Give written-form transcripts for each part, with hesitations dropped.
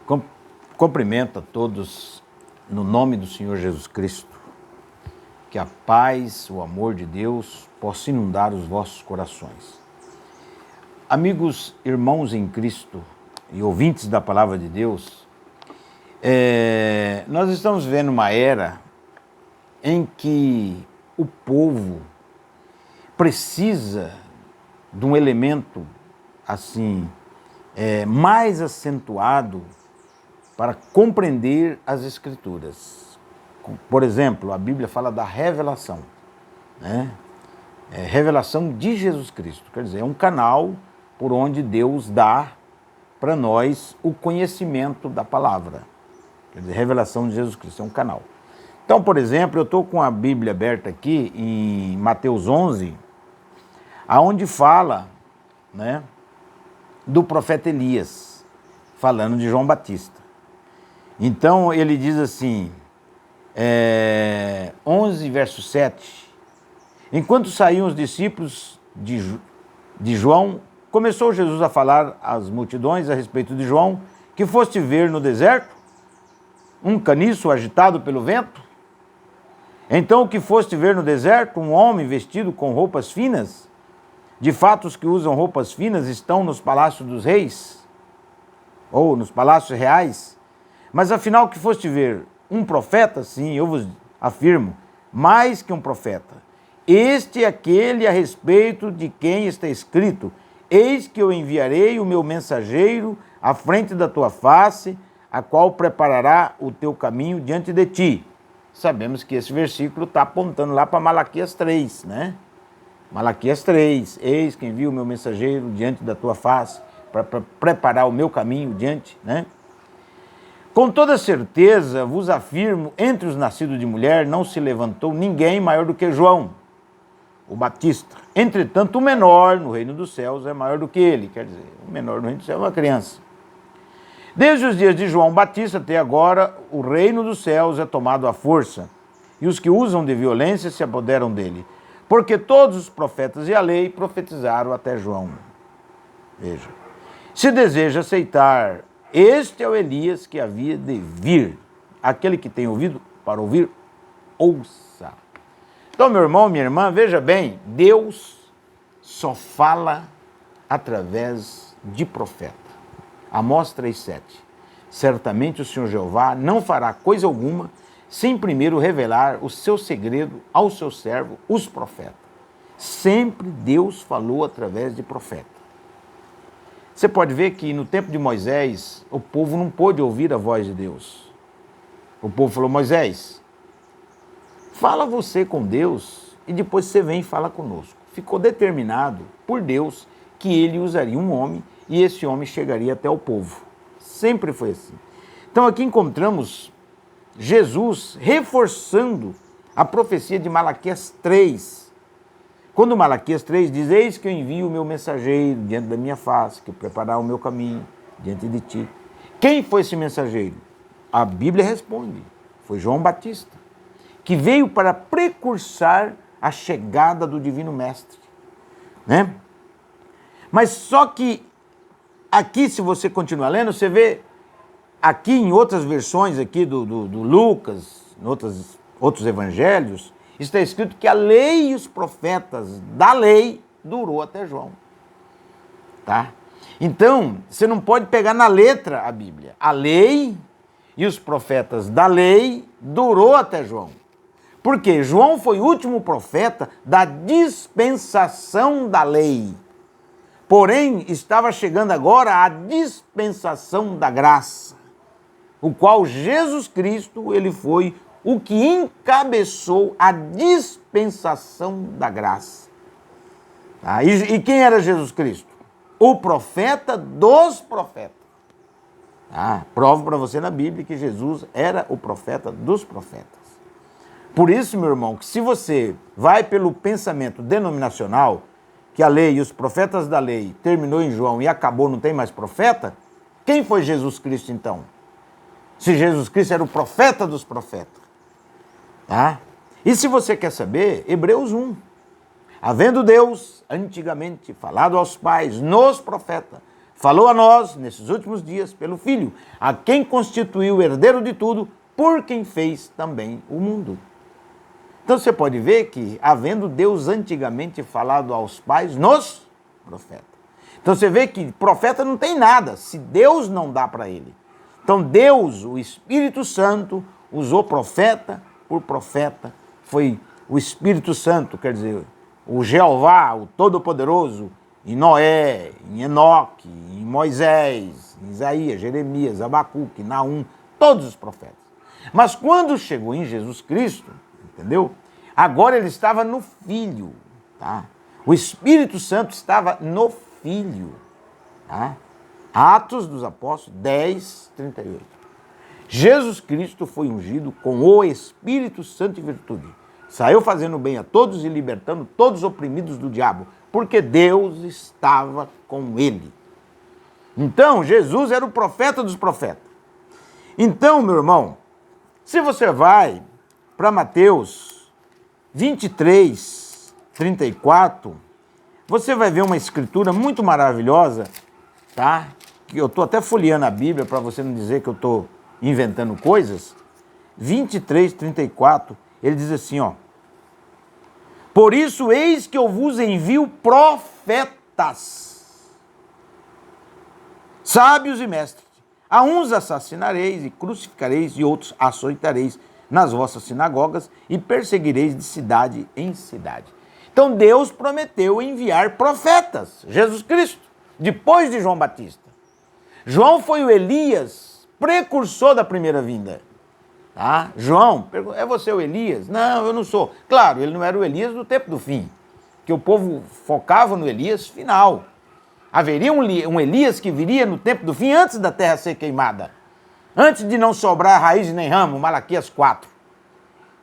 Com- Cumprimento a todos no nome do Senhor Jesus Cristo. Que a paz, o amor de Deus possa inundar os vossos corações. Amigos, irmãos em Cristo e ouvintes da palavra de Deus, nós estamos vivendo uma era em que o povo precisa de um elemento assim mais acentuado para compreender as Escrituras. Por exemplo, a Bíblia fala da revelação, né? Revelação de Jesus Cristo, quer dizer, é um canal por onde Deus dá para nós o conhecimento da palavra. Quer dizer, revelação de Jesus Cristo, é um canal. Então, por exemplo, eu estou com a Bíblia aberta aqui em Mateus 11, aonde fala, né, do profeta Elias, falando de João Batista. Então, ele diz assim, 11, verso 7, enquanto saíam os discípulos de João, começou Jesus a falar às multidões a respeito de João, que foste ver no deserto, um caniço agitado pelo vento? Então o que foste ver no deserto, um homem vestido com roupas finas? De fato, os que usam roupas finas estão nos palácios dos reis, ou nos palácios reais. Mas afinal o que foste ver? Um profeta? Sim, eu vos afirmo, mais que um profeta. Este é aquele a respeito de quem está escrito: eis que eu enviarei o meu mensageiro à frente da tua face, a qual preparará o teu caminho diante de ti. Sabemos que esse versículo está apontando lá para Malaquias 3, né? Malaquias 3, eis que envio o meu mensageiro diante da tua face, para preparar o meu caminho diante, né? Com toda certeza vos afirmo, entre os nascidos de mulher não se levantou ninguém maior do que João, o Batista. Entretanto, o menor no reino dos céus é maior do que ele. Quer dizer, o menor no reino dos céus é uma criança. Desde os dias de João Batista até agora, o reino dos céus é tomado à força, e os que usam de violência se apoderam dele. Porque todos os profetas e a lei profetizaram até João. Veja, se deseja aceitar, este é o Elias que havia de vir. Aquele que tem ouvido para ouvir, ouça. Então, meu irmão, minha irmã, veja bem, Deus só fala através de profeta. Amós 3,7. Certamente o Senhor Jeová não fará coisa alguma sem primeiro revelar o seu segredo ao seu servo, os profetas. Sempre Deus falou através de profeta. Você pode ver que no tempo de Moisés, o povo não pôde ouvir a voz de Deus. O povo falou: Moisés, fala você com Deus e depois você vem e fala conosco. Ficou determinado por Deus que ele usaria um homem e esse homem chegaria até o povo. Sempre foi assim. Então aqui encontramos Jesus reforçando a profecia de Malaquias 3. Quando Malaquias 3 diz: eis que eu envio o meu mensageiro diante da minha face, que preparar o meu caminho diante de ti. Quem foi esse mensageiro? A Bíblia responde: foi João Batista, que veio para precursar a chegada do Divino Mestre, né? Mas só que aqui, se você continuar lendo, você vê aqui em outras versões aqui do Lucas, em outros evangelhos, está escrito que a lei e os profetas da lei durou até João. Tá? Então, você não pode pegar na letra a Bíblia. A lei e os profetas da lei durou até João. Por quê? João foi o último profeta da dispensação da lei. Porém, estava chegando agora a dispensação da graça, o qual Jesus Cristo, ele foi o que encabeçou a dispensação da graça. Tá? E quem era Jesus Cristo? O profeta dos profetas. Tá? Provo para você na Bíblia que Jesus era o profeta dos profetas. Por isso, meu irmão, que se você vai pelo pensamento denominacional, que a lei e os profetas da lei terminou em João e acabou, não tem mais profeta, quem foi Jesus Cristo então? Se Jesus Cristo era o profeta dos profetas. Tá? E se você quer saber, Hebreus 1. Havendo Deus, antigamente, falado aos pais, nos profetas, falou a nós, nesses últimos dias, pelo Filho, a quem constituiu o herdeiro de tudo, por quem fez também o mundo. Então você pode ver que, havendo Deus antigamente falado aos pais nos profetas. Então você vê que profeta não tem nada, se Deus não dá para ele. Então Deus, o Espírito Santo, usou profeta por profeta. Foi o Espírito Santo, quer dizer, o Jeová, o Todo-Poderoso, em Noé, em Enoque, em Moisés, em Isaías, Jeremias, Abacuque, Naum, todos os profetas. Mas quando chegou em Jesus Cristo, entendeu? Agora ele estava no Filho, tá? O Espírito Santo estava no Filho, tá? Atos dos Apóstolos 10, 38. Jesus Cristo foi ungido com o Espírito Santo e virtude. Saiu fazendo bem a todos e libertando todos os oprimidos do diabo, porque Deus estava com ele. Então, Jesus era o profeta dos profetas. Então, meu irmão, se você vai para Mateus 23, 34, você vai ver uma escritura muito maravilhosa, tá? Que eu estou até folheando a Bíblia para você não dizer que eu estou inventando coisas. 23, 34, ele diz assim, ó. Por isso, eis que eu vos envio profetas, sábios e mestres. A uns assassinareis e crucificareis, e outros açoitareis nas vossas sinagogas e perseguireis de cidade em cidade. Então Deus prometeu enviar profetas, Jesus Cristo, depois de João Batista. João foi o Elias, precursor da primeira vinda. Tá? João, é você o Elias? Não, eu não sou. Claro, ele não era o Elias do tempo do fim, que o povo focava no Elias final. Haveria um Elias que viria no tempo do fim, antes da terra ser queimada, antes de não sobrar raiz nem ramo, Malaquias 4.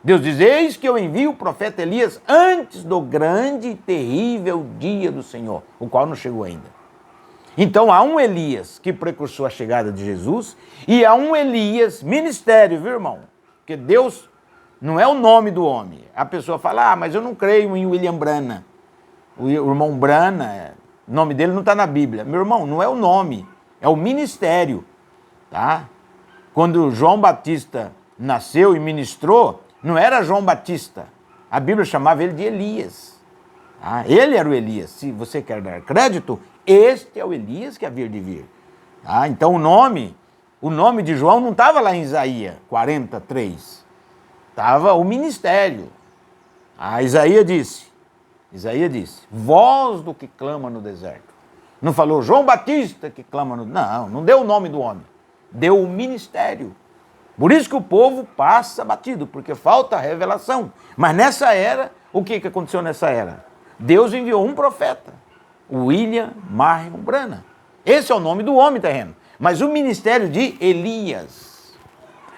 Deus diz, eis que eu envio o profeta Elias antes do grande e terrível dia do Senhor, o qual não chegou ainda. Então há um Elias que precursou a chegada de Jesus e há um Elias, ministério, viu, irmão? Porque Deus não é o nome do homem. A pessoa fala, mas eu não creio em William Branham. O irmão Branham, o nome dele não está na Bíblia. Meu irmão, não é o nome, é o ministério, tá? Quando João Batista nasceu e ministrou, não era João Batista. A Bíblia chamava ele de Elias. Tá? Ele era o Elias. Se você quer dar crédito, este é o Elias que havia de vir. Tá? Então o nome de João não estava lá em Isaías 43. Estava o ministério. Isaías disse, voz do que clama no deserto. Não falou João Batista que clama no... Não deu o nome do homem. Deu o ministério. Por isso que o povo passa batido, porque falta revelação. Mas nessa era, o que aconteceu nessa era? Deus enviou um profeta, William Marion Branham. Esse é o nome do homem terreno. Mas o ministério de Elias.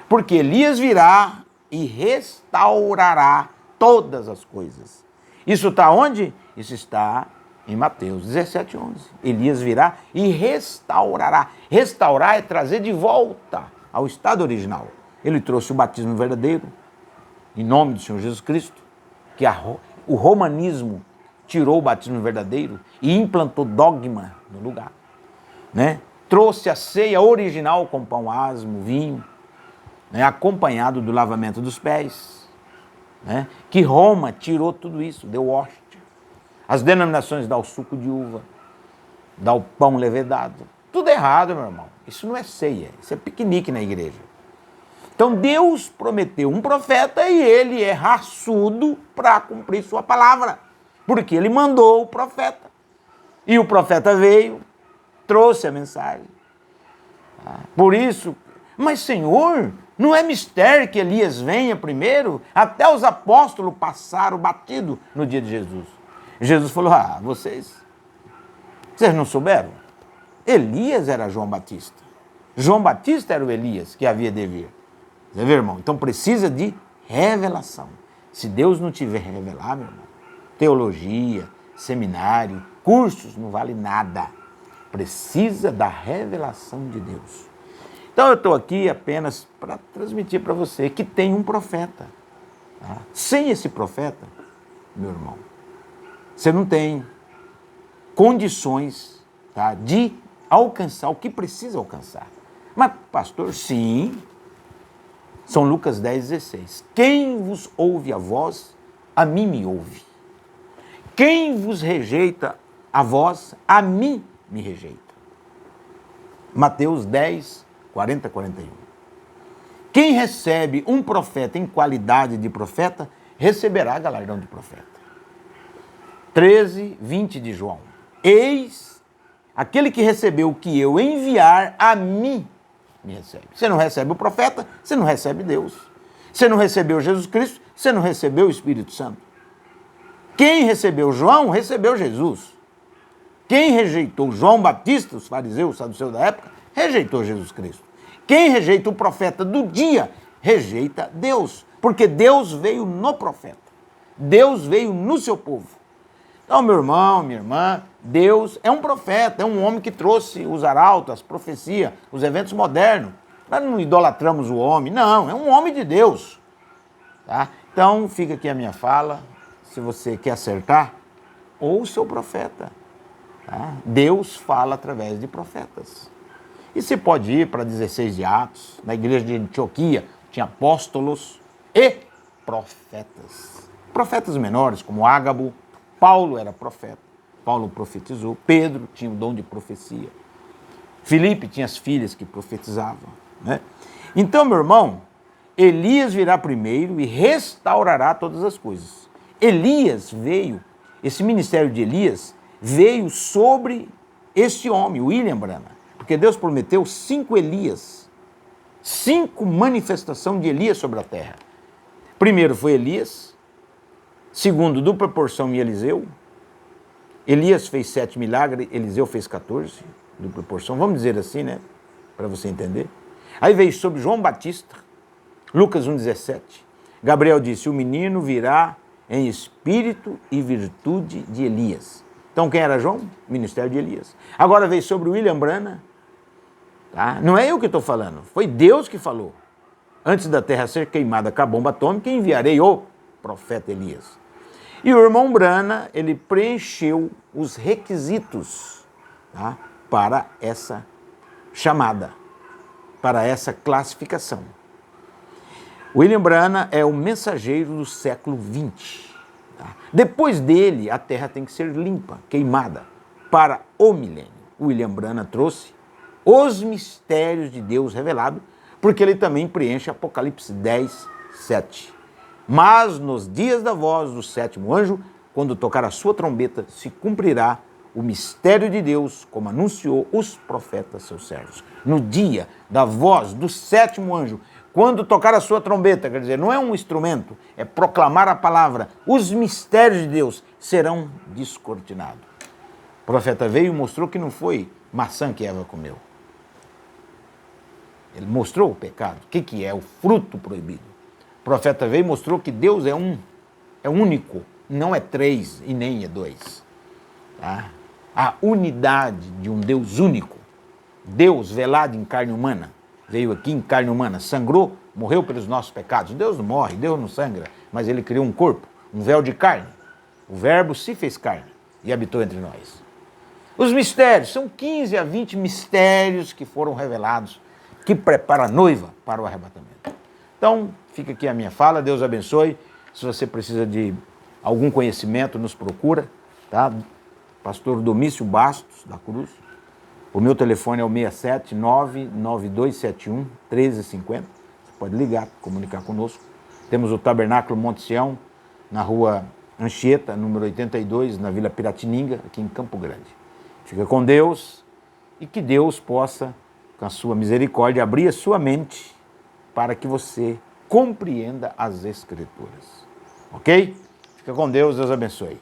Porque Elias virá e restaurará todas as coisas. Isso está onde? Isso está em Mateus 17, 11. Elias virá e restaurará. Restaurar é trazer de volta ao estado original. Ele trouxe o batismo verdadeiro, em nome do Senhor Jesus Cristo, que o romanismo tirou o batismo verdadeiro e implantou dogma no lugar. Né? Trouxe a ceia original com pão asmo, vinho, né? Acompanhado do lavamento dos pés. Né? Que Roma tirou tudo isso, deu hóstia. As denominações dão o suco de uva, dá o pão levedado. Tudo errado, meu irmão. Isso não é ceia, isso é piquenique na igreja. Então Deus prometeu um profeta e ele é raçudo para cumprir sua palavra. Porque ele mandou o profeta. E o profeta veio, trouxe a mensagem. Por isso, mas Senhor, não é mistério que Elias venha primeiro? Até os apóstolos passaram batido no dia de Jesus. Jesus falou, vocês não souberam? Elias era João Batista. João Batista era o Elias que havia de vir. Você vê, irmão? Então precisa de revelação. Se Deus não tiver revelar, meu irmão, teologia, seminário, cursos, não vale nada. Precisa da revelação de Deus. Então eu estou aqui apenas para transmitir para você que tem um profeta. Tá? Sem esse profeta, meu irmão, você não tem condições, tá, de alcançar o que precisa alcançar. Mas, pastor, sim, São Lucas 10,16. Quem vos ouve a vós, a mim me ouve. Quem vos rejeita a vós, a mim me rejeita. Mateus 10, 40, 41. Quem recebe um profeta em qualidade de profeta, receberá galardão de profeta. 13, 20 de João. Eis, aquele que recebeu o que eu enviar, a mim me recebe. Você não recebe o profeta, você não recebe Deus. Você não recebeu Jesus Cristo, você não recebeu o Espírito Santo. Quem recebeu João, recebeu Jesus. Quem rejeitou João Batista, os fariseus, os saduceus da época, rejeitou Jesus Cristo. Quem rejeita o profeta do dia, rejeita Deus. Porque Deus veio no profeta. Deus veio no seu povo. Então, meu irmão, minha irmã, Deus é um profeta, é um homem que trouxe os arautos, as profecias, os eventos modernos. Nós não idolatramos o homem, não, é um homem de Deus. Tá? Então, fica aqui a minha fala. Se você quer acertar, ouça o profeta. Tá? Deus fala através de profetas. E você pode ir para 16 de Atos, na igreja de Antioquia, tinha apóstolos e profetas. Profetas menores, como Ágabo. Paulo era profeta. Paulo profetizou. Pedro tinha o dom de profecia. Filipe tinha as filhas que profetizavam. Né? Então, meu irmão, Elias virá primeiro e restaurará todas as coisas. Elias veio, esse ministério de Elias veio sobre este homem, William Branham. Porque Deus prometeu 5 Elias, 5 manifestações de Elias sobre a terra. Primeiro foi Elias, segundo, dupla porção em Eliseu. Elias fez 7 milagres, Eliseu fez 14, dupla porção. Vamos dizer assim, né? Para você entender. Aí veio sobre João Batista, Lucas 1,17. Gabriel disse, o menino virá em espírito e virtude de Elias. Então quem era João? Ministério de Elias. Agora veio sobre William Branham. Tá? Não é eu que estou falando, foi Deus que falou. Antes da terra ser queimada com a bomba atômica, enviarei o profeta Elias. E o irmão Branham, ele preencheu os requisitos, tá? Para essa chamada, para essa classificação. William Branham é o mensageiro do século XX. Tá? Depois dele, a terra tem que ser limpa, queimada, para o milênio. William Branham trouxe os mistérios de Deus revelados, porque ele também preenche Apocalipse 10, 7. Mas nos dias da voz do 7º anjo, quando tocar a sua trombeta, se cumprirá o mistério de Deus, como anunciou os profetas, seus servos. No dia da voz do 7º anjo, quando tocar a sua trombeta, quer dizer, não é um instrumento, é proclamar a palavra, os mistérios de Deus serão descortinados. O profeta veio e mostrou que não foi maçã que Eva comeu. Ele mostrou o pecado, o que é o fruto proibido. O profeta veio e mostrou que Deus é único, não é 3 e nem é 2. Tá? A unidade de um Deus único, Deus velado em carne humana, veio aqui em carne humana, sangrou, morreu pelos nossos pecados. Deus não morre, Deus não sangra, mas ele criou um corpo, um véu de carne. O verbo se fez carne e habitou entre nós. Os mistérios, são 15 a 20 mistérios que foram revelados, que prepara a noiva para o arrebatamento. Então, fica aqui a minha fala, Deus abençoe. Se você precisa de algum conhecimento, nos procura, tá? Pastor Domício Bastos, da Cruz. O meu telefone é o 679-9271-1350. Você pode ligar, comunicar conosco. Temos o Tabernáculo Monte Sião, na rua Anchieta, número 82, na Vila Piratininga, aqui em Campo Grande. Fica com Deus e que Deus possa, com a sua misericórdia, abrir a sua mente para que você compreenda as Escrituras. Ok? Fica com Deus, Deus abençoe.